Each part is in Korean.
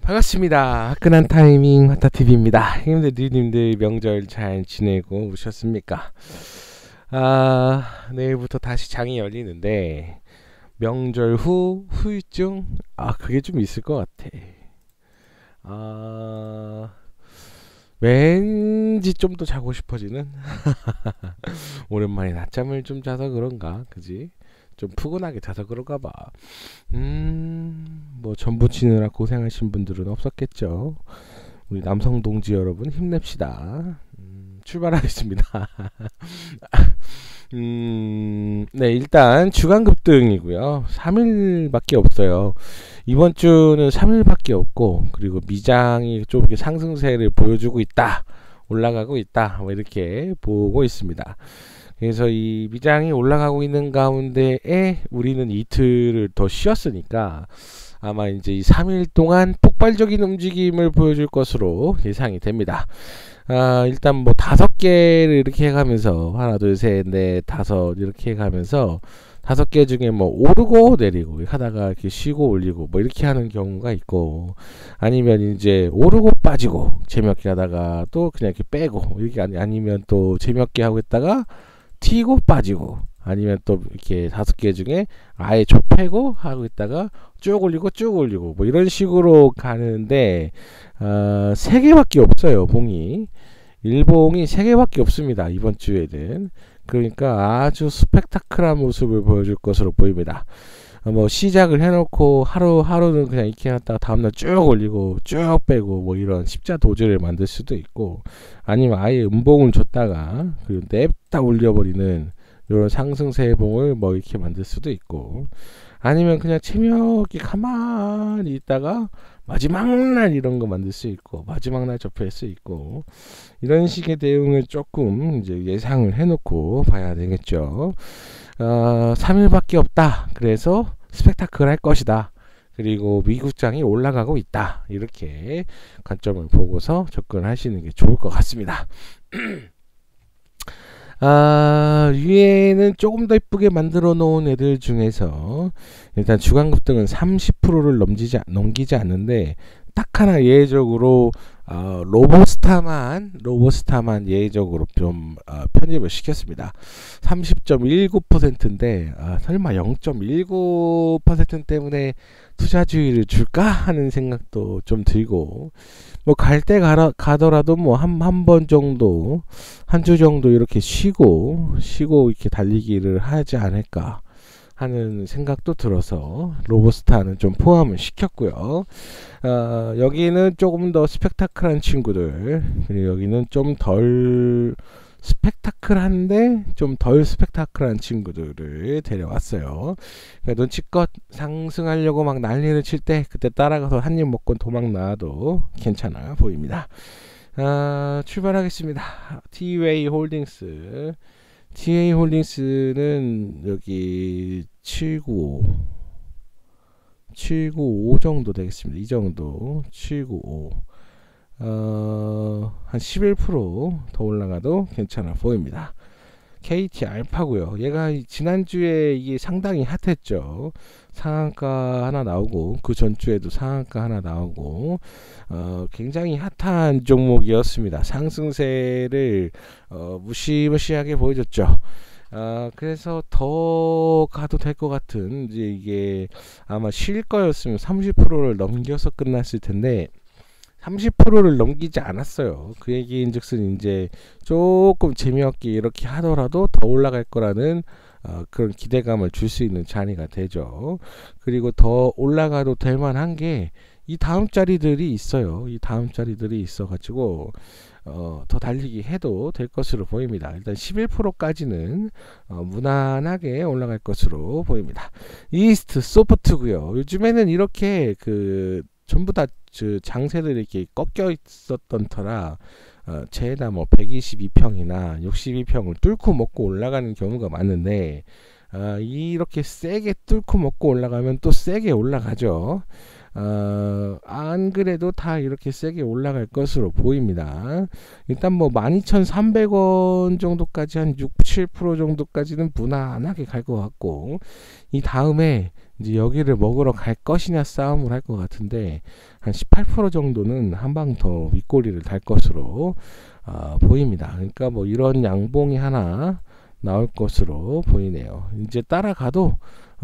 반갑습니다. 화끈한 타이밍 화타TV입니다. 형님들 명절 잘 지내고 오셨습니까? 내일부터 다시 장이 열리는데 명절 후 후유증 그게 좀 있을 것 같아. 왠지 좀 더 자고 싶어지는 오랜만에 낮잠을 좀 자서 그런가, 그지? 좀 푸근하게 자서 그런가 봐. 뭐 전부 치느라 고생하신 분들은 없었겠죠. 우리 남성 동지 여러분 힘냅시다. 출발하겠습니다. 네, 일단 주간 급등이고요. 3일밖에 없어요. 이번 주는 3일밖에 없고, 그리고 미장이 좀 이렇게 상승세를 보여주고 있다, 올라가고 있다, 뭐 이렇게 보고 있습니다. 그래서 이 미장이 올라가고 있는 가운데에 우리는 이틀을 더 쉬었으니까 아마 이제 이 3일 동안 폭발적인 움직임을 보여줄 것으로 예상이 됩니다. 일단 뭐 5개를 이렇게 해가면서 하나 둘 셋 넷 다섯 이렇게 해가면서 5개 중에 뭐 오르고 내리고 하다가 이렇게 쉬고 올리고 뭐 이렇게 하는 경우가 있고, 아니면 이제 오르고 빠지고 재미없게 하다가 또 그냥 이렇게 빼고, 이렇게 아니면 또 재미없게 하고 있다가 튀고 빠지고, 아니면 또 이렇게 5개 중에 아예 좁히고 하고 있다가 쭉 올리고 뭐 이런 식으로 가는데 3개밖에 없어요. 봉이 일봉이 3개밖에 없습니다, 이번 주에는. 그러니까 아주 스펙타클한 모습을 보여줄 것으로 보입니다. 뭐 시작을 해놓고 하루는 그냥 이렇게 했다가 다음날 쭉 올리고 쭉 빼고 뭐 이런 십자도저를 만들 수도 있고, 아니면 아예 음봉을 줬다가 그리고 냅다 올려버리는 이런 상승세 봉을 뭐 이렇게 만들 수도 있고, 아니면 그냥 체력이 가만히 있다가 마지막 날 이런 거 만들 수 있고, 마지막 날 접할 수 있고, 이런 식의 대응을 조금 이제 예상을 해놓고 봐야 되겠죠. 3일밖에 없다, 그래서 스펙타클 할 것이다, 그리고 미국장이 올라가고 있다, 이렇게 관점을 보고서 접근하시는 게 좋을 것 같습니다. 위에는 조금 더 이쁘게 만들어 놓은 애들 중에서 일단 주간 급등은 30%를 넘기지 않는데, 딱 하나 예외적으로 로보스타만 예외적으로 좀 편입을 시켰습니다. 30.19%인데 설마 0.19% 때문에 투자주의를 줄까 하는 생각도 좀 들고, 뭐 갈 때 가더라도 뭐 한 번 정도, 한 주 정도 이렇게 쉬고 이렇게 달리기를 하지 않을까 하는 생각도 들어서 로보스타는 좀 포함을 시켰고요. 여기는 조금 더 스펙타클한 친구들, 그리고 여기는 좀 덜 스펙타클한데 좀 덜 스펙타클한 친구들을 데려왔어요. 그러니까 눈치껏 상승하려고 막 난리를 칠 때 그때 따라가서 한 입 먹고 도망 나와도 괜찮아 보입니다. 출발하겠습니다. TA 홀딩스는 여기 795 정도 되겠습니다. 이 정도 795, 한 11%더 올라가도 괜찮아 보입니다. KT 알파고요. 얘가 지난주에 이게 상당히 핫했죠. 상한가 하나 나오고, 그 전주에도 상한가 하나 나오고, 굉장히 핫한 종목이었습니다. 상승세를 무시무시하게 보여줬죠. 그래서 더 가도 될 것 같은, 이제 이게 아마 쉴 거였으면 30%를 넘겨서 끝났을 텐데 30%를 넘기지 않았어요. 그 얘기인즉슨 이제 조금 재미없게 이렇게 하더라도 더 올라갈 거라는 그런 기대감을 줄 수 있는 자리가 되죠. 그리고 더 올라가도 될 만한 게 이 다음 자리들이 있어요. 이 다음 자리들이 있어 가지고 더 달리기 해도 될 것으로 보입니다. 일단 11%까지는 무난하게 올라갈 것으로 보입니다. 이스트 소프트고요. 요즘에는 이렇게 전부 다 장세들이 이렇게 꺾여 있었던 터라 죄다 뭐 122평이나 62평을 뚫고 먹고 올라가는 경우가 많은데, 이렇게 세게 뚫고 먹고 올라가면 또 세게 올라가죠. 안 그래도 다 이렇게 세게 올라갈 것으로 보입니다. 일단 뭐 12,300원 정도까지 한 6, 7% 정도까지는 무난하게 갈 것 같고, 이 다음에 이제 여기를 먹으러 갈 것이냐 싸움을 할 것 같은데 한 18% 정도는 한 방 더 윗꼬리를 달 것으로 보입니다. 그러니까 뭐 이런 양봉이 하나 나올 것으로 보이네요. 이제 따라가도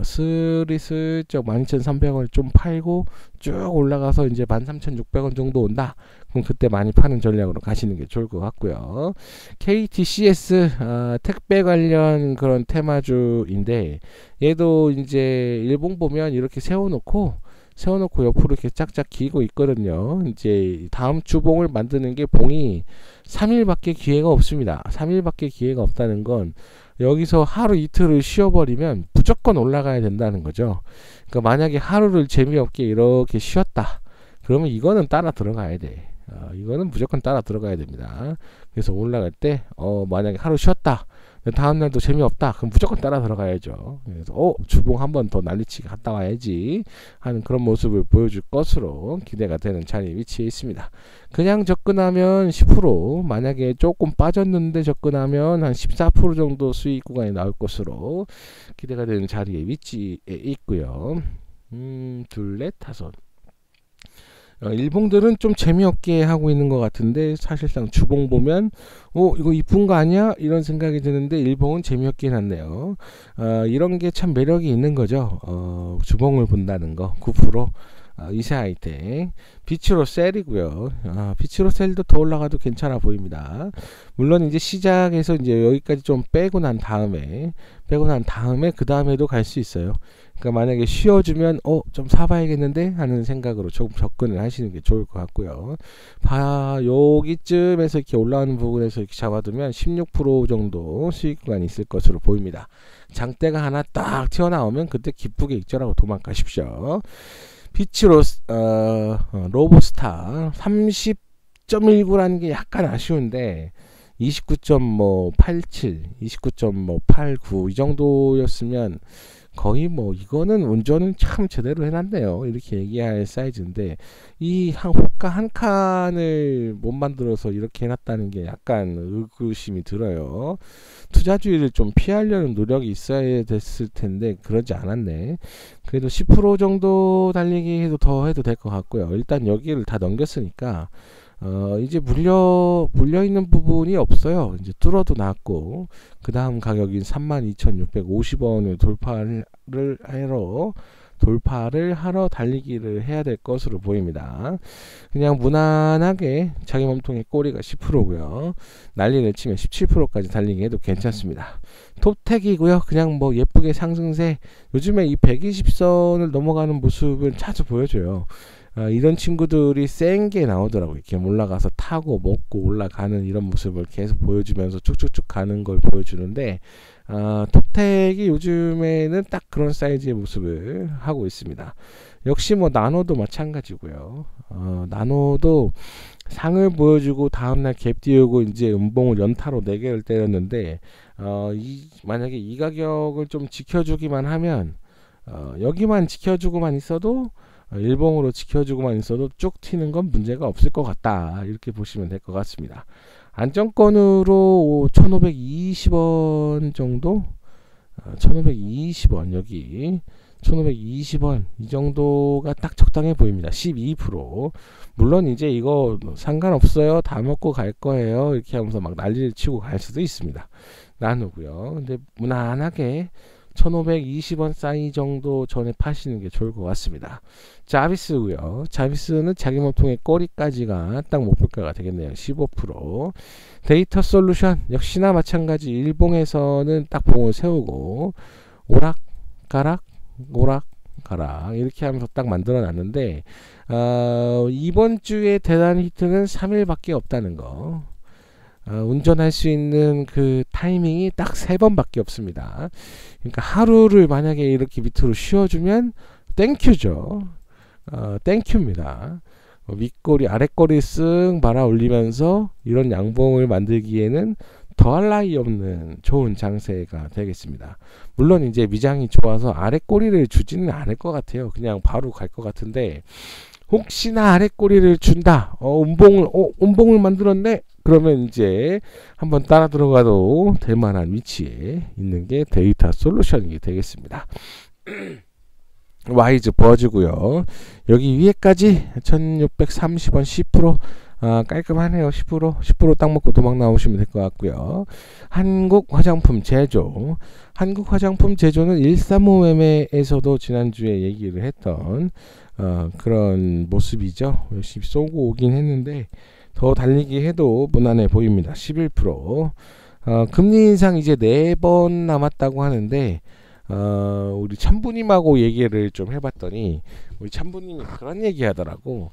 슬쩍 12,300원 좀 팔고 쭉 올라가서 이제 13,600원 정도 온다. 그럼 그때 많이 파는 전략으로 가시는 게 좋을 것 같고요. KTCS 택배 관련 그런 테마주인데 얘도 이제 일봉 보면 이렇게 세워놓고 옆으로 이렇게 짝짝 기고 있거든요. 이제 다음 주봉을 만드는 게 봉이 3일밖에 기회가 없습니다. 3일밖에 기회가 없다는 건 여기서 하루 이틀을 쉬어버리면 무조건 올라가야 된다는 거죠. 그러니까 만약에 하루를 재미없게 이렇게 쉬었다. 그러면 이거는 따라 들어가야 돼. 이거는 무조건 따라 들어가야 됩니다. 그래서 올라갈 때 만약에 하루 쉬었다. 다음날도 재미없다. 그럼 무조건 따라 들어가야죠. 그래서 주봉 한 번 더 난리치기 갔다 와야지 하는 그런 모습을 보여줄 것으로 기대가 되는 자리에 위치해 있습니다. 그냥 접근하면 10%, 만약에 조금 빠졌는데 접근하면 한 14% 정도 수익 구간이 나올 것으로 기대가 되는 자리에 위치해 있고요. 둘, 넷, 다섯. 일봉들은 좀 재미없게 하고 있는 것 같은데 사실상 주봉 보면 이거 이쁜 거 아니야? 이런 생각이 드는데 일봉은 재미없게 해놨네요. 이런 게 참 매력이 있는 거죠. 주봉을 본다는 거. 9% 이세하이텍 비치로 셀이고요. 비치로 셀도 더 올라가도 괜찮아 보입니다. 물론 이제 시작에서 이제 여기까지 좀 빼고 난 다음에 그 다음에도 갈 수 있어요. 그러니까 만약에 쉬어주면 좀 사봐야겠는데 하는 생각으로 조금 접근을 하시는 게 좋을 것 같고요. 여기쯤에서 이렇게 올라오는 부분에서 이렇게 잡아두면 16% 정도 수익 구간이 있을 것으로 보입니다. 장대가 하나 딱 튀어나오면 그때 기쁘게 익절하고 도망가십시오. 비치로 로보스타 30.19라는 게 약간 아쉬운데 29.87, 29.89 이 정도였으면 거의 뭐 이거는 운전은 참 제대로 해놨네요. 이렇게 얘기할 사이즈인데 이 호가 한 칸을 못 만들어서 이렇게 해놨다는 게 약간 의구심이 들어요. 투자주의를 좀 피하려는 노력이 있어야 됐을 텐데 그러지 않았네. 그래도 10% 정도 달리기 해도 더 해도 될 것 같고요. 일단 여기를 다 넘겼으니까 이제 물려 있는 부분이 없어요. 이제 뚫어도 났고 그 다음 가격인 32,650원을 돌파를 하러 달리기를 해야 될 것으로 보입니다. 그냥 무난하게 자기 몸통의 꼬리가 10%고요. 난리를 치면 17%까지 달리기 해도 괜찮습니다. 톱택이고요. 그냥 뭐 예쁘게 상승세. 요즘에 이 120선을 넘어가는 모습을 자주 보여줘요. 이런 친구들이 센 게 나오더라고요. 이렇게 올라가서 타고 먹고 올라가는 이런 모습을 계속 보여주면서 쭉쭉쭉 가는 걸 보여주는데 톱택이 요즘에는 딱 그런 사이즈의 모습을 하고 있습니다. 역시 뭐 나노도 마찬가지고요. 나노도 상을 보여주고 다음날 갭 띄우고 이제 음봉을 연타로 4개를 때렸는데 만약에 이 가격을 좀 지켜주기만 하면 여기만 지켜주고만 있어도 일봉으로 지켜주고만 있어도 쭉 튀는 건 문제가 없을 것 같다. 이렇게 보시면 될 것 같습니다. 안정권으로 1520원 정도 1520원 여기 1520원 이 정도가 딱 적당해 보입니다. 12%. 물론 이제 이거 상관없어요. 다 먹고 갈 거예요. 이렇게 하면서 막 난리를 치고 갈 수도 있습니다. 나누고요. 근데 무난하게 1520원 사이 정도 전에 파시는 게 좋을 것 같습니다. 자비스고요. 자비스는 자기 몸통의 꼬리까지가 딱 목표가가 되겠네요. 15%. 데이터 솔루션 역시나 마찬가지. 일봉에서는 딱 봉을 세우고 오락가락 오락가락 이렇게 하면서 딱 만들어 놨는데 이번 주에 대단한 히트는 3일밖에 없다는 거. 운전할 수 있는 그 타이밍이 딱 3번밖에 없습니다. 그러니까 하루를 만약에 이렇게 밑으로 쉬어주면 땡큐죠. 땡큐입니다. 윗꼬리 아랫꼬리 쓱 말아 올리면서 이런 양봉을 만들기에는 더할 나위 없는 좋은 장세가 되겠습니다. 물론 이제 미장이 좋아서 아랫꼬리를 주지는 않을 것 같아요. 그냥 바로 갈 것 같은데 혹시나 아랫꼬리를 준다. 음봉을 만들었네. 그러면 이제 한번 따라 들어가도 될 만한 위치에 있는 게 데이터 솔루션이 되겠습니다. 와이즈 버즈고요. 여기 위에까지 1630원 10%. 깔끔하네요. 10% 딱 먹고 도망 나오시면 될 것 같고요. 한국 화장품 제조. 한국 화장품 제조는 135 매매에서도 지난주에 얘기를 했던 그런 모습이죠. 열심히 쏘고 오긴 했는데 더 달리기 해도 무난해 보입니다. 11%. 금리 인상 이제 4번 남았다고 하는데 우리 참부님하고 얘기를 좀 해봤더니 우리 참부님이 그런 얘기 하더라고.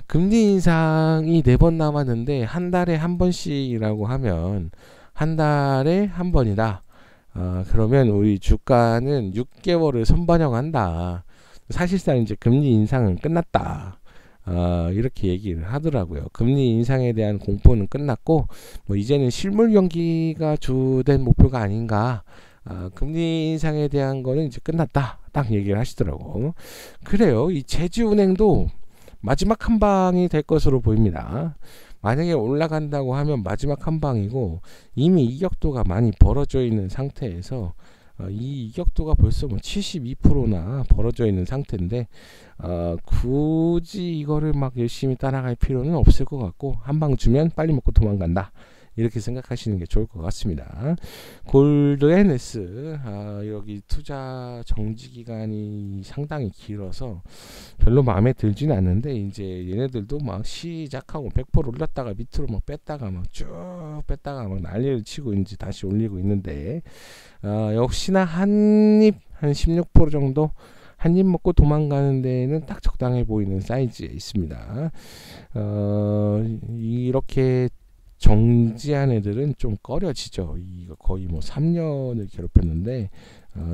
금리 인상이 4번 남았는데 한 달에 한 번씩이라고 하면 한 달에 한 번이다. 그러면 우리 주가는 6개월을 선반영한다. 사실상 이제 금리 인상은 끝났다. 이렇게 얘기를 하더라고요. 금리 인상에 대한 공포는 끝났고 뭐 이제는 실물 경기가 주된 목표가 아닌가. 금리 인상에 대한 거는 이제 끝났다. 딱 얘기를 하시더라고. 그래요. 이 제주은행도 마지막 한 방이 될 것으로 보입니다. 만약에 올라간다고 하면 마지막 한 방이고 이미 이격도가 많이 벌어져 있는 상태에서 이 이격도가 벌써 뭐 72%나 벌어져 있는 상태인데 굳이 이거를 막 열심히 따라갈 필요는 없을 것 같고 한 방 주면 빨리 먹고 도망간다. 이렇게 생각하시는 게 좋을 것 같습니다. 골드앤에스 여기 투자 정지 기간이 상당히 길어서 별로 마음에 들지는 않는데 이제 얘네들도 막 시작하고 100% 올렸다가 밑으로 막 뺐다가 막 쭉 뺐다가 막 난리를 치고 이제 다시 올리고 있는데 역시나 한입 한 16% 정도 한입 먹고 도망가는 데는 딱 적당해 보이는 사이즈에 있습니다. 이렇게 정지한 애들은 좀 꺼려지죠. 이거 거의 뭐 3년을 괴롭혔는데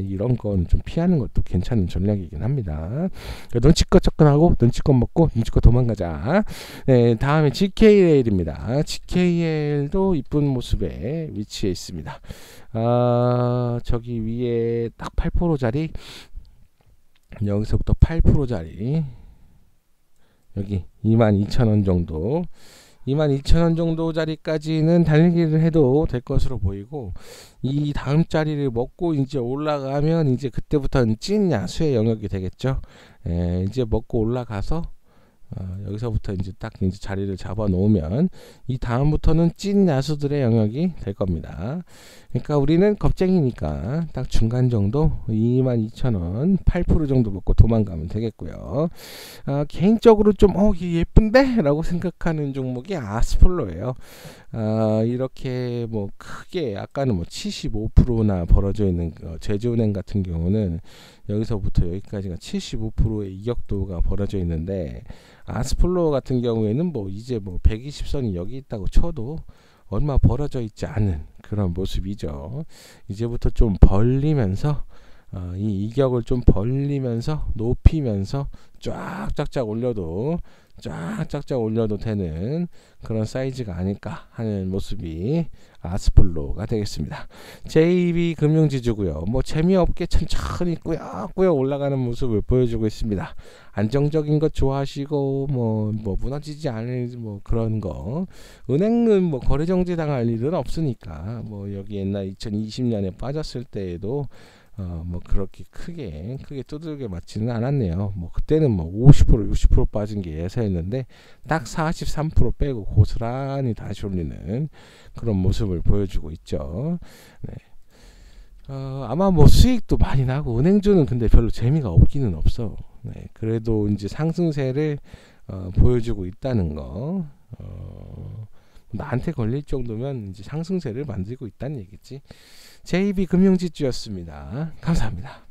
이런 건 좀 피하는 것도 괜찮은 전략이긴 합니다. 눈치껏 접근하고 눈치껏 먹고 눈치껏 도망가자. 네, 다음에 GKL입니다. GKL도 이쁜 모습에 위치해 있습니다. 저기 위에 딱 8%짜리 여기서부터 8%짜리 여기 22,000원 정도 22,000원 정도 자리까지는 달리기를 해도 될 것으로 보이고 이 다음 자리를 먹고 이제 올라가면 이제 그때부터는 찐 야수의 영역이 되겠죠. 이제 먹고 올라가서 여기서부터 이제 딱 이제 자리를 잡아 놓으면 이 다음부터는 찐 야수들의 영역이 될 겁니다. 그러니까 우리는 겁쟁이니까 딱 중간 정도 22,000원 8% 정도 먹고 도망가면 되겠고요. 개인적으로 좀 예쁜데? 라고 생각하는 종목이 아스폴로예요. 이렇게 뭐 크게 아까는 뭐 75%나 벌어져 있는 제주은행 같은 경우는 여기서부터 여기까지가 75%의 이격도가 벌어져 있는데 아스폴로 같은 경우에는 뭐 이제 뭐 120선이 여기 있다고 쳐도 얼마 벌어져 있지 않은 그런 모습이죠. 이제부터 좀 벌리면서 이 이격을 좀 벌리면서 높이면서 쫙쫙쫙 올려도 되는 그런 사이즈가 아닐까 하는 모습이 아스폴로가 되겠습니다. JB 금융지주고요. 뭐 재미없게 천천히 꾸역꾸역 올라가는 모습을 보여주고 있습니다. 안정적인 것 좋아하시고 뭐 무너지지 않을 뭐 그런 거. 은행은 뭐 거래 정지 당할 일은 없으니까 뭐 여기 옛날 2020년에 빠졌을 때에도 뭐 그렇게 크게 두들겨 맞지는 않았네요. 뭐 그때는 뭐 50% 60% 빠진 게 예사였는데 딱 43% 빼고 고스란히 다시 올리는 그런 모습을 보여주고 있죠. 네. 아마 뭐 수익도 많이 나고 은행주는 근데 별로 재미가 없기는 없어. 네. 그래도 이제 상승세를 보여주고 있다는 거. 나한테 걸릴 정도면 이제 상승세를 만들고 있다는 얘기지. JB 금융지주였습니다. 감사합니다.